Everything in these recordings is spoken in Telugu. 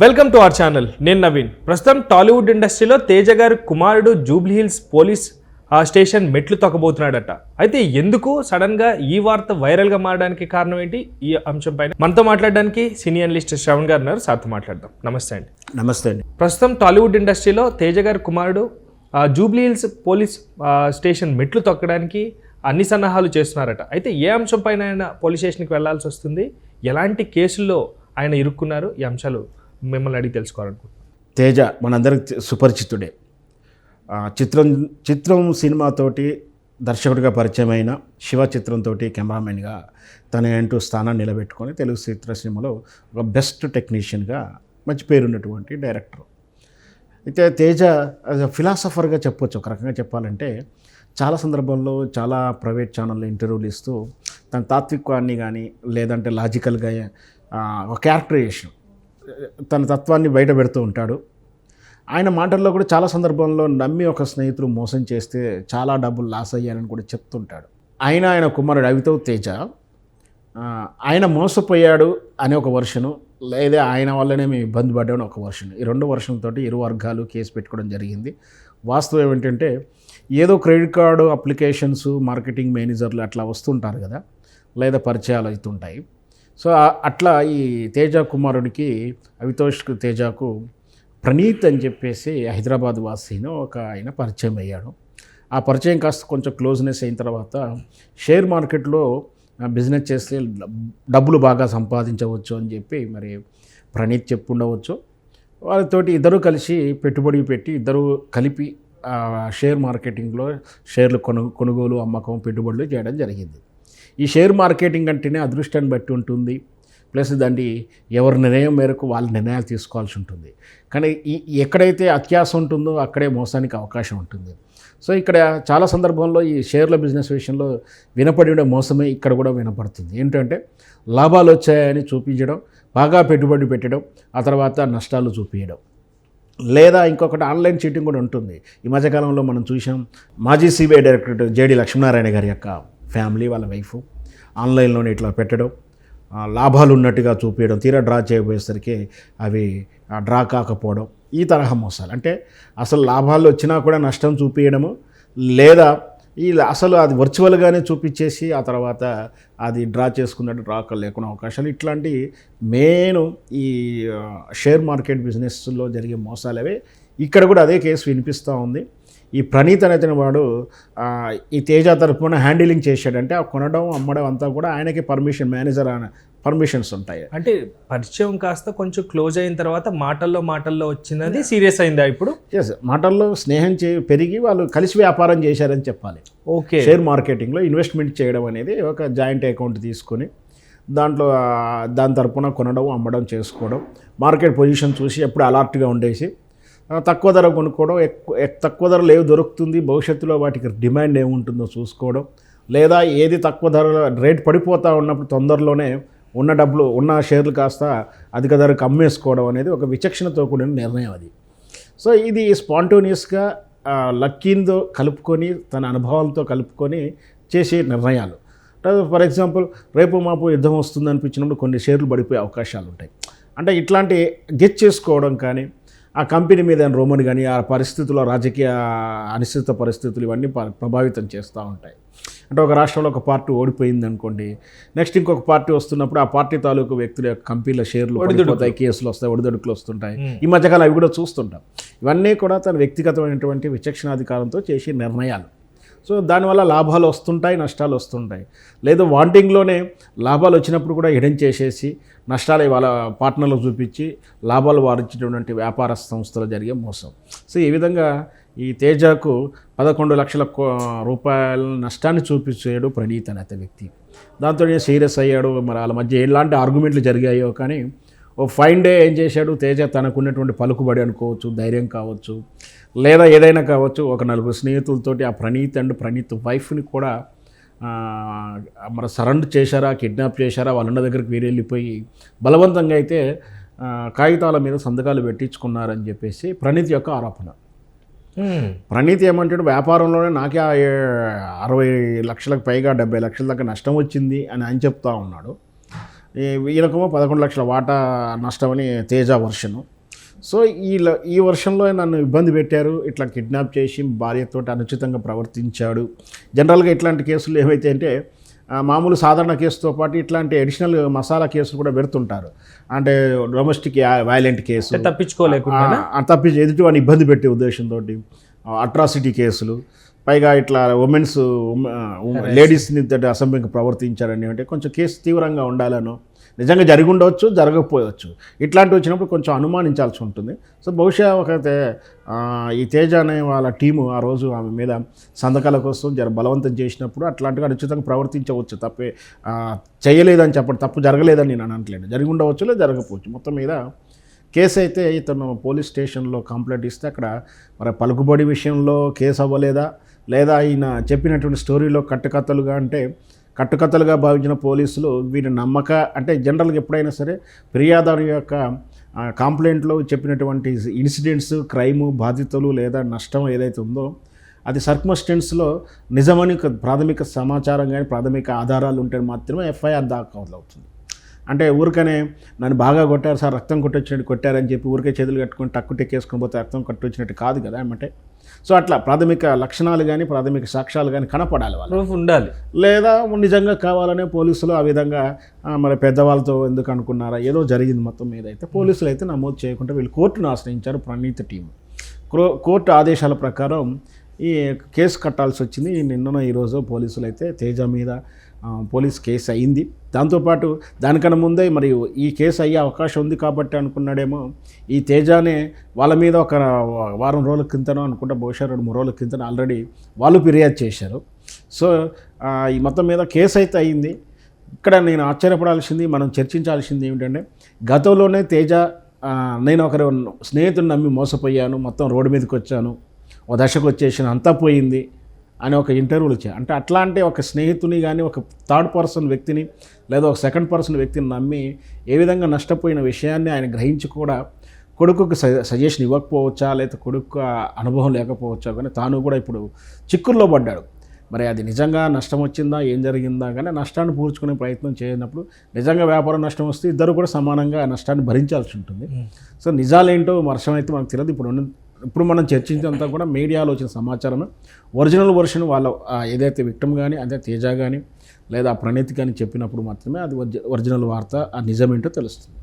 Welcome to our channel. నేను నవీన్. ప్రస్తుతం టాలీవుడ్ ఇండస్ట్రీలో తేజ గారి కుమారుడు జూబ్లీ హిల్స్ పోలీస్ స్టేషన్ మెట్లు తొక్కబోతున్నాడట. అయితే ఎందుకు సడన్ గా ఈ వార్త వైరల్ గా మారడానికి కారణం ఏంటి? ఈ అంశం పైన మనతో మాట్లాడడానికి సీనియర్ అనలిస్ట్ శ్రవణ్ గారు ఉన్నారు. సార్తో మాట్లాడదాం. నమస్తే అండి. నమస్తే అండి. ప్రస్తుతం టాలీవుడ్ ఇండస్ట్రీలో తేజ గారి కుమారుడు జూబ్లీ హిల్స్ పోలీస్ స్టేషన్ మెట్లు తొక్కడానికి అన్ని సన్నాహాలు చేస్తున్నారట. అయితే ఏ అంశం పైన ఆయన పోలీస్ స్టేషన్కి వెళ్లాల్సి వస్తుంది, ఎలాంటి కేసుల్లో ఆయన ఇరుక్కున్నారు, ఈ అంశాలు మిమ్మల్ని అడిగి తెలుసుకోవాలనుకుంటున్నాను. తేజ మనందరికి సుపరిచితుడే. చిత్రం సినిమాతోటి దర్శకుడిగా పరిచయమైన శివ చిత్రంతో కెమెరామెన్గా తన అంటూ స్థానాన్ని నిలబెట్టుకొని తెలుగు చిత్ర సినిమాలో ఒక బెస్ట్ టెక్నీషియన్గా మంచి పేరున్నటువంటి డైరెక్టర్. అయితే తేజ ఫిలాసఫర్గా చెప్పొచ్చు. ఒక రకంగా చెప్పాలంటే చాలా సందర్భాల్లో చాలా ప్రైవేట్ ఛానల్లో ఇంటర్వ్యూలు ఇస్తూ తన తాత్వికాన్ని కానీ లేదంటే లాజికల్గా ఒక క్యారెక్టరైజేషన్ తన తత్వాన్ని బయట పెడుతూ ఉంటాడు. ఆయన మాటల్లో కూడా చాలా సందర్భంలో నమ్మి ఒక స్నేహితుడు మోసం చేస్తే చాలా డబ్బులు లాస్ అయ్యానని కూడా చెప్తుంటాడు. ఆయన కుమారుడు అవితవ్ తేజ ఆయన మోసపోయాడు అనే ఒక వర్షను, లేదా ఆయన వల్లనే మేము ఇబ్బంది పడ్డామని ఒక వర్షన్. ఈ రెండు వర్షన్తో ఇరు వర్గాలు కేసు పెట్టుకోవడం జరిగింది. వాస్తవం ఏంటంటే ఏదో క్రెడిట్ కార్డు అప్లికేషన్స్ మార్కెటింగ్ మేనేజర్లు అట్లా వస్తుంటారు కదా, లేదా పరిచయాలు అవుతుంటాయి. సో అట్లా ఈ తేజ కుమారుడికి అవితోష్ తేజకు ప్రణీత్ అని చెప్పేసి హైదరాబాద్ వాసిను ఒక ఆయన పరిచయం అయ్యాడు. ఆ పరిచయం కాస్త కొంచెం క్లోజ్నెస్ అయిన తర్వాత షేర్ మార్కెట్లో బిజినెస్ చేస్తే డబ్బులు బాగా సంపాదించవచ్చు అని చెప్పి మరి ప్రణీత్ చెప్పుండవచ్చు. వాళ్ళతోటి ఇద్దరు కలిసి పెట్టుబడి పెట్టి ఇద్దరు కలిపి షేర్ మార్కెటింగ్లో షేర్లు కొనుగోలు అమ్మకం పెట్టుబడులు చేయడం జరిగింది. ఈ షేర్ మార్కెటింగ్ అంటేనే అదృష్టాన్ని బట్టి ఉంటుంది, ప్లస్ దాన్ని ఎవరి నిర్ణయం మేరకు వాళ్ళ నిర్ణయాలు తీసుకోవాల్సి ఉంటుంది. కానీ ఎక్కడైతే అత్యాశ ఉంటుందో అక్కడే మోసానికి అవకాశం ఉంటుంది. సో ఇక్కడ చాలా సందర్భంలో ఈ షేర్ల బిజినెస్ విషయంలో వినపడి ఉండే మోసమే ఇక్కడ కూడా వినపడుతుంది. ఏంటంటే లాభాలు వచ్చాయని చూపించడం, బాగా పెట్టుబడి పెట్టడం, ఆ తర్వాత నష్టాలు చూపించడం, లేదా ఇంకొకటి ఆన్లైన్ చీటింగ్ కూడా ఉంటుంది. ఈ మధ్యకాలంలో మనం చూసాం, మాజీ సిబిఐ డైరెక్టర్ జేడి లక్ష్మీనారాయణ గారి యొక్క ఫ్యామిలీ వాళ్ళ వైఫ్ ఆన్లైన్లోనే ఇట్లా పెట్టడం, లాభాలు ఉన్నట్టుగా చూపించడం, తీరా డ్రా చేయబోయేసరికి అవి డ్రా కాకపోవడం, ఈ తరహా మోసాలు. అంటే అసలు లాభాలు వచ్చినా కూడా నష్టం చూపించడము, లేదా అసలు అది వర్చువల్గానే చూపించేసి ఆ తర్వాత అది డ్రా చేసుకున్నట్టు డ్రా లేకుండా అవకాశాలు, ఇట్లాంటి మెయిన్ ఈ షేర్ మార్కెట్ బిజినెస్లో జరిగే మోసాలవే. ఇక్కడ కూడా అదే కేసు వినిపిస్తూ ఉంది. ఈ ప్రణీత్ అనేది వాడు ఈ తేజ తరఫున హ్యాండిలింగ్ చేశాడంటే ఆ కొనడం అమ్మడం అంతా కూడా ఆయనకి మేనేజర్ పర్మిషన్స్ ఉంటాయి. అంటే పరిచయం కాస్త కొంచెం క్లోజ్ అయిన తర్వాత మాటల్లో వచ్చినది సీరియస్ అయిందా ఇప్పుడు? ఎస్, మాటల్లో స్నేహం పెరిగి వాళ్ళు కలిసి వ్యాపారం చేశారని చెప్పాలి. ఓకే. షేర్ మార్కెటింగ్లో ఇన్వెస్ట్మెంట్ చేయడం అనేది ఒక జాయింట్ అకౌంట్ తీసుకొని దాని తరఫున కొనడం అమ్మడం చేసుకోవడం, మార్కెట్ పొజిషన్ చూసి ఎప్పుడు అలర్ట్గా ఉండేసి తక్కువ ధర కొనుక్కోవడం, తక్కువ ధరలో ఏవి దొరుకుతుంది, భవిష్యత్తులో వాటికి డిమాండ్ ఏముంటుందో చూసుకోవడం, లేదా ఏది తక్కువ ధర రేట్ పడిపోతూ ఉన్నప్పుడు తొందరలోనే ఉన్న షేర్లు కాస్త అధిక ధరకు అమ్మేసుకోవడం అనేది ఒక విచక్షణతో కూడిన నిర్ణయం అది. సో ఇది స్పాంటోనియస్గా లక్కీతో కలుపుకొని తన అనుభవాలతో కలుపుకొని చేసే నిర్ణయాలు. ఫర్ ఎగ్జాంపుల్ రేపు మాపు యుద్ధం వస్తుంది అనిపించినప్పుడు కొన్ని షేర్లు పడిపోయే అవకాశాలు ఉంటాయి. అంటే ఇట్లాంటి గెచ్ చేసుకోవడం కానీ, ఆ కంపెనీ మీద రూమర్ కానీ, ఆ పరిస్థితుల్లో రాజకీయ అనిశ్చిత పరిస్థితులు ఇవన్నీ ప్రభావితం చేస్తూ ఉంటాయి. అంటే ఒక రాష్ట్రంలో ఒక పార్టీ ఓడిపోయింది అనుకోండి, నెక్స్ట్ ఇంకొక పార్టీ వస్తున్నప్పుడు ఆ పార్టీ తాలూకు వ్యక్తుల యొక్క కంపెనీల షేర్లు పడిపోతాయి, కేసులు వస్తాయి, ఒడిదొడుకులు వస్తుంటాయి. ఈ మధ్యకాలం అవి కూడా చూస్తుంటాం. ఇవన్నీ కూడా తన వ్యక్తిగతమైనటువంటి విచక్షణాధికారంతో చేసే నిర్ణయాలు. సో దానివల్ల లాభాలు వస్తుంటాయి, నష్టాలు వస్తుంటాయి. లేదు వాంటింగ్లోనే లాభాలు వచ్చినప్పుడు కూడా హిడెన్ చేసేసి నష్టాలు వాళ్ళ పార్ట్నర్లకు చూపించి లాభాలు వారించేటువంటి వ్యాపార సంస్థలు జరిగే మోసం. సో ఈ విధంగా ఈ తేజకు 11 లక్షల రూపాయల నష్టాన్ని చూపించాడు ప్రణీత్ అనే వ్యక్తి. దాంతో సీరియస్ అయ్యాడు. మరి వాళ్ళ మధ్య ఎలాంటి ఆర్గ్యుమెంట్లు జరిగాయో కానీ ఓ ఫైన్ డే ఏం చేశాడు తేజ, తనకున్నటువంటి పలుకుబడి అనుకోవచ్చు, ధైర్యం కావచ్చు, లేదా ఏదైనా కావచ్చు, ఒక 4 స్నేహితులతోటి ఆ ప్రణీత్ వైఫ్ని కూడా మరి సరెండర్ చేశారా, కిడ్నాప్ చేశారా, వాళ్ళ దగ్గరికి వీరు వెళ్ళిపోయి బలవంతంగా అయితే కాగితాల మీద సంతకాలు పెట్టించుకున్నారని చెప్పేసి ప్రణీత్ యొక్క ఆరోపణ. ప్రణీత్ ఏమంటాడు, వ్యాపారంలోనే నాకే 60 లక్షలకు పైగా 70 లక్షల దాకా నష్టం వచ్చింది అని ఆయన చెప్తా ఉన్నాడు. ఈయనకేమో 11 లక్షల వాటా నష్టమని తేజ వర్షను. సో ఈ వర్షంలో నన్ను ఇబ్బంది పెట్టారు, ఇట్లా కిడ్నాప్ చేసి భార్యతో అనుచితంగా ప్రవర్తించాడు. జనరల్గా ఇట్లాంటి కేసులు ఏవైతే అంటే మామూలు సాధారణ కేసుతో పాటు ఇట్లాంటి అడిషనల్ మసాలా కేసులు కూడా పెడుతుంటారు. అంటే డొమెస్టిక్ వైలెంట్ కేసు తప్పించుకోలేకుండా తప్పించి ఎదుటి వాడిని ఇబ్బంది పెట్టే ఉద్దేశంతో అట్రాసిటీ కేసులు, పైగా ఇట్లా ఉమెన్స్ లేడీస్ని అసభ్యంగా ప్రవర్తించారని అంటే కొంచెం కేసు తీవ్రంగా ఉండాలనో, నిజంగా జరిగి ఉండవచ్చు, జరగకపోవచ్చు, ఇట్లాంటివి వచ్చినప్పుడు కొంచెం అనుమానించాల్సి ఉంటుంది. సో బహుశా ఈ తేజ అనే వాళ్ళ టీము ఆ రోజు ఆమె మీద సంతకాల కోసం బలవంతం చేసినప్పుడు అట్లాంటిగా అనుచితంగా ప్రవర్తించవచ్చు. చేయలేదని చెప్పండి, తప్పు జరగలేదని నేను అనట్లేదు, జరిగి ఉండవచ్చు లేదా జరగకపోవచ్చు. మొత్తం మీద కేసు అయితే ఇతను పోలీస్ స్టేషన్లో కంప్లైంట్ ఇస్తే అక్కడ మరి పలుకుబడి విషయంలో కేసు అవ్వలేదా, లేదా ఆయన చెప్పినటువంటి స్టోరీలో కట్టుకథలుగా భావించిన పోలీసులు వీరి అంటే జనరల్గా ఎప్పుడైనా సరే ఫిర్యాదు యొక్క కంప్లైంట్లో చెప్పినటువంటి ఇన్సిడెంట్స్, క్రైము, బాధితులు లేదా నష్టం ఏదైతే ఉందో అది సర్కమ్స్టెన్స్లో నిజమని ప్రాథమిక సమాచారం కానీ ప్రాథమిక ఆధారాలు ఉంటే మాత్రమే ఎఫ్ఐఆర్ దాఖలవుతుంది. అంటే ఊరికనే నన్ను బాగా కొట్టారు సార్, రక్తం కొట్టొచ్చినట్టు కొట్టారని చెప్పి ఊరికే చేతులు కట్టుకొని టక్కు టెక్కేసుకొని పోతే రక్తం కొట్టొచ్చినట్టు కాదు కదా ఏమంటే. సో అట్లా ప్రాథమిక లక్షణాలు కానీ ప్రాథమిక సాక్ష్యాలు కానీ కనపడాలి, వాళ్ళు ఉండాలి. లేదా నిజంగా కావాలనే పోలీసులు ఆ విధంగా మరి పెద్దవాళ్ళతో ఎందుకు అనుకున్నారా, ఏదో జరిగింది మొత్తం మీద అయితే పోలీసులు అయితే నమోదు చేయకుండా వీళ్ళు కోర్టును ఆశ్రయించారు. ప్రణీత్ టీం కోర్టు ఆదేశాల ప్రకారం ఈ కేసు కట్టాల్సి వచ్చింది. నిన్న ఈరోజు పోలీసులు అయితే తేజ మీద పోలీస్ కేసు అయింది. దాంతోపాటు దానికన్నా ముందే మరి ఈ కేసు అయ్యే అవకాశం ఉంది కాబట్టి అనుకున్నాడేమో ఈ తేజానే వాళ్ళ మీద ఒక వారం రోజుల క్రితనో అనుకుంటా, బహుశా 2-3 రోజుల క్రితం ఆల్రెడీ వాళ్ళు ఫిర్యాదు చేశారు. సో ఈ మొత్తం మీద కేసు అయితే అయింది. ఇక్కడ నేను ఆశ్చర్యపడాల్సింది, మనం చర్చించాల్సింది ఏమిటంటే గతంలోనే తేజ నేను ఒకరు స్నేహితుడిని నమ్మి మోసపోయాను, మొత్తం రోడ్డు మీదకి వచ్చాను, ఓ దశకు వచ్చేసిన అంతా పోయింది అని ఒక ఇంటర్వ్యూలు ఇచ్చారు. అంటే అట్లాంటి ఒక స్నేహితుని కానీ ఒక థర్డ్ పర్సన్ వ్యక్తిని లేదా ఒక సెకండ్ పర్సన్ వ్యక్తిని నమ్మి ఏ విధంగా నష్టపోయిన విషయాన్ని ఆయన గ్రహించి కూడా కొడుకుకి సజెషన్ ఇవ్వకపోవచ్చా, లేదా కొడుకు అనుభవం లేకపోవచ్చా, కానీ తాను కూడా ఇప్పుడు చిక్కుల్లో పడ్డాడు. మరి అది నిజంగా నష్టం వచ్చిందా, ఏం జరిగిందా, కానీ నష్టాన్ని పూడ్చుకునే ప్రయత్నం చేయనప్పుడు నిజంగా వ్యాపారం నష్టం వస్తే ఇద్దరు కూడా సమానంగా నష్టాన్ని భరించాల్సి ఉంటుంది. సో నిజాలేంటో వర్షం అయితే మనకు తెలియదు. ఇప్పుడు మనం చర్చించినంతా కూడా మీడియాలో వచ్చిన సమాచారమే. ఒరిజినల్ వర్షన్ వాళ్ళ ఏదైతే విక్టిమ్ కానీ అదే తేజ కానీ లేదా ప్రణీత్ కానీ చెప్పినప్పుడు మాత్రమే అది ఒరిజినల్ వార్త, ఆ నిజమేంటో తెలుస్తుంది.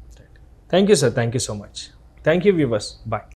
Thank you sir, thank you so much. Thank you viewers, bye.